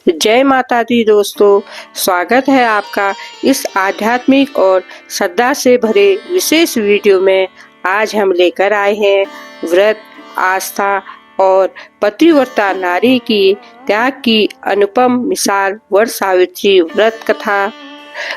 जय माता दी दोस्तों, स्वागत है आपका इस आध्यात्मिक और श्रद्धा से भरे विशेष वीडियो में। आज हम लेकर आए हैं व्रत, आस्था और पतिव्रता नारी की त्याग की अनुपम मिसाल वट सावित्री व्रत कथा।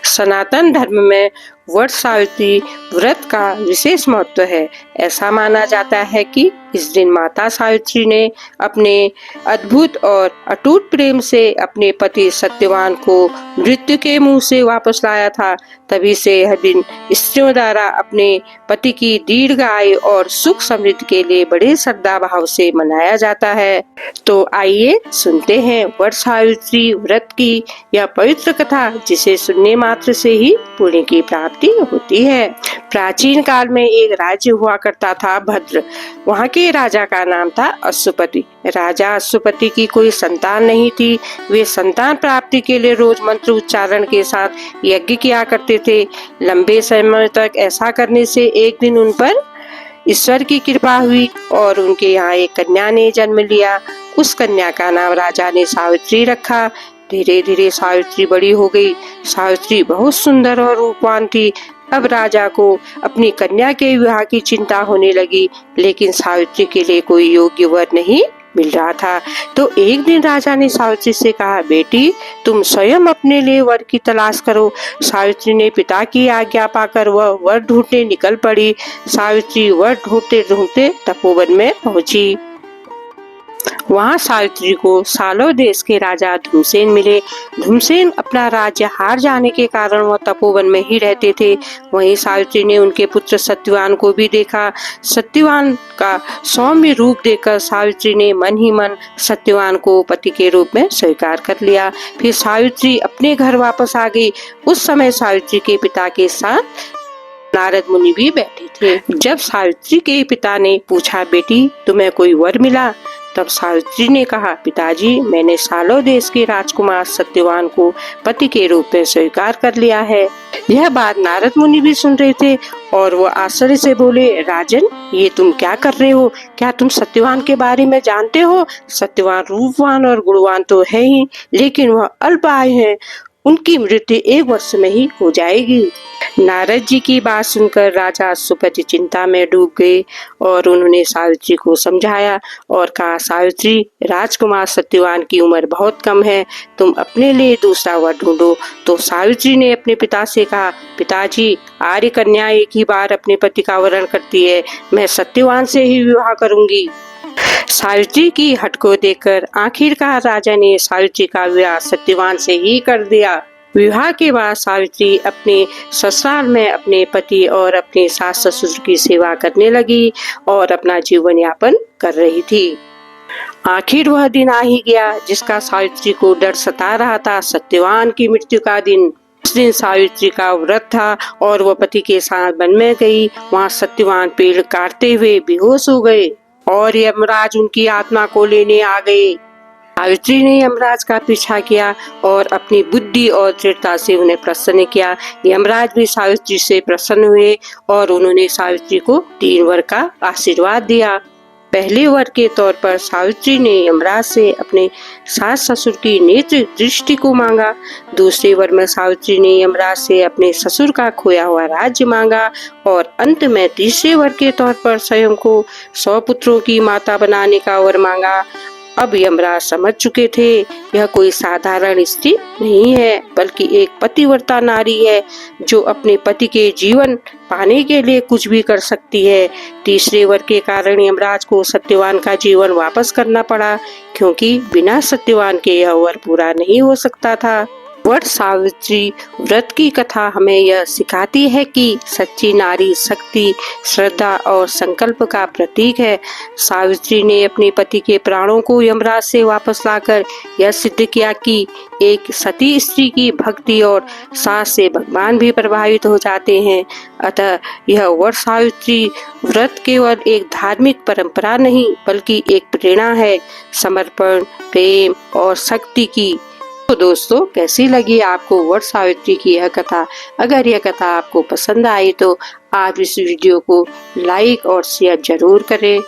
सनातन धर्म में वट सावित्री व्रत का विशेष महत्व है। ऐसा माना जाता है कि इस दिन माता सावित्री ने अपने अद्भुत और अटूट प्रेम से अपने पति सत्यवान को मृत्यु के मुंह से वापस लाया था। तभी से यह दिन स्त्रियों द्वारा अपने पति की दीर्घ आयु और सुख समृद्धि के लिए बड़े श्रद्धा भाव से मनाया जाता है। तो आइए सुनते हैं वट सावित्री व्रत की यह पवित्र कथा, जिसे सुनने मात्र से ही पुण्य की प्राप्ति होती है। प्राचीन काल में एक राज्य हुआ करता था भद्र। वहाँ के राजा का नाम था अश्वपति। राजा अश्वपति की कोई संतान नहीं थी। वे संतान प्राप्ति के लिए रोज मंत्र उच्चारण के साथ यज्ञ किया करते थे। लंबे समय तक ऐसा करने से एक दिन उन पर ईश्वर की कृपा हुई और उनके यहाँ एक कन्या ने जन्म लिया। उस कन्या का नाम राजा ने सावित्री रखा। धीरे धीरे सावित्री बड़ी हो गई। सावित्री बहुत सुंदर और रूपवान थी। अब राजा को अपनी कन्या के विवाह की चिंता होने लगी, लेकिन सावित्री के लिए कोई योग्य वर नहीं मिल रहा था। तो एक दिन राजा ने सावित्री से कहा, बेटी तुम स्वयं अपने लिए वर की तलाश करो। सावित्री ने पिता की आज्ञा पाकर वह वर ढूंढने निकल पड़ी। सावित्री वर ढूंढते ढूंढते तपोवन में पहुंची। वहाँ सावित्री को सालों देश के राजा धूमसेन मिले। धूमसेन अपना राज्य हार जाने के कारण वह तपोवन में ही रहते थे। वहीं सावित्री ने उनके पुत्र सत्यवान को भी देखा। सत्यवान का सौम्य रूप देखकर सावित्री ने मन ही मन सत्यवान को पति के रूप में स्वीकार कर लिया। फिर सावित्री अपने घर वापस आ गई। उस समय सावित्री के पिता के साथ नारद मुनि भी बैठे थे। जब सावित्री के पिता ने पूछा, बेटी तुम्हें कोई वर मिला? तब सावित्री ने कहा, पिताजी मैंने सालों देश के राजकुमार सत्यवान को पति के रूप में स्वीकार कर लिया है। यह बात नारद मुनि भी सुन रहे थे और वो आश्चर्य से बोले, राजन ये तुम क्या कर रहे हो? क्या तुम सत्यवान के बारे में जानते हो? सत्यवान रूपवान और गुणवान तो है ही, लेकिन वह अल्प आयु है। उनकी मृत्यु 1 वर्ष में ही हो जाएगी। नारद जी की बात सुनकर राजा अश्वपति चिंता में डूब गए और उन्होंने सावित्री को समझाया और कहा, सावित्री राजकुमार सत्यवान की उम्र बहुत कम है, तुम अपने लिए दूसरा वर ढूंढो। तो सावित्री ने अपने पिता से कहा, पिताजी आर्य कन्या एक ही बार अपने पति का वरण करती है, मैं सत्यवान से ही विवाह करूंगी। सावित्री की हट को देखकर आखिरकार राजा ने सावित्री का विवाह सत्यवान से ही कर दिया। विवाह के बाद सावित्री अपने ससुराल में अपने पति और अपने सास ससुर की सेवा करने लगी और अपना जीवन यापन कर रही थी। आखिर वह दिन आ ही गया जिसका सावित्री को डर सता रहा था, सत्यवान की मृत्यु का दिन। उस दिन सावित्री का व्रत था और वह पति के साथ वन में गई। वहाँ सत्यवान पेड़ काटते हुए बेहोश हो गए और यमराज उनकी आत्मा को लेने आ गए। सावित्री ने यमराज का पीछा किया और अपनी बुद्धि और दृढ़ता से उन्हें प्रसन्न किया। यमराज भी सावित्री से प्रसन्न हुए और उन्होंने सावित्री को 3 वर का आशीर्वाद दिया। पहले वर के तौर पर सावित्री ने यमराज से अपने सास ससुर की नेत्र दृष्टि को मांगा। दूसरे वर में सावित्री ने यमराज से अपने ससुर का खोया हुआ राज्य मांगा और अंत में तीसरे वर के तौर पर स्वयं को 100 पुत्रों की माता बनाने का वर मांगा। अब यमराज समझ चुके थे यह कोई साधारण स्त्री नहीं है, बल्कि एक पतिव्रता नारी है जो अपने पति के जीवन पाने के लिए कुछ भी कर सकती है। तीसरे वर के कारण यमराज को सत्यवान का जीवन वापस करना पड़ा, क्योंकि बिना सत्यवान के यह वर पूरा नहीं हो सकता था। वट सावित्री व्रत की कथा हमें यह सिखाती है कि सच्ची नारी शक्ति, श्रद्धा और संकल्प का प्रतीक है। सावित्री ने अपने पति के प्राणों को यमराज से वापस लाकर यह सिद्ध किया कि एक सती स्त्री की भक्ति और सास से भगवान भी प्रभावित हो जाते हैं। अतः यह वट सावित्री व्रत केवल एक धार्मिक परंपरा नहीं, बल्कि एक प्रेरणा है समर्पण, प्रेम और शक्ति की। तो दोस्तों कैसी लगी आपको वट सावित्री की यह कथा? अगर यह कथा आपको पसंद आई तो आप इस वीडियो को लाइक और शेयर जरूर करें।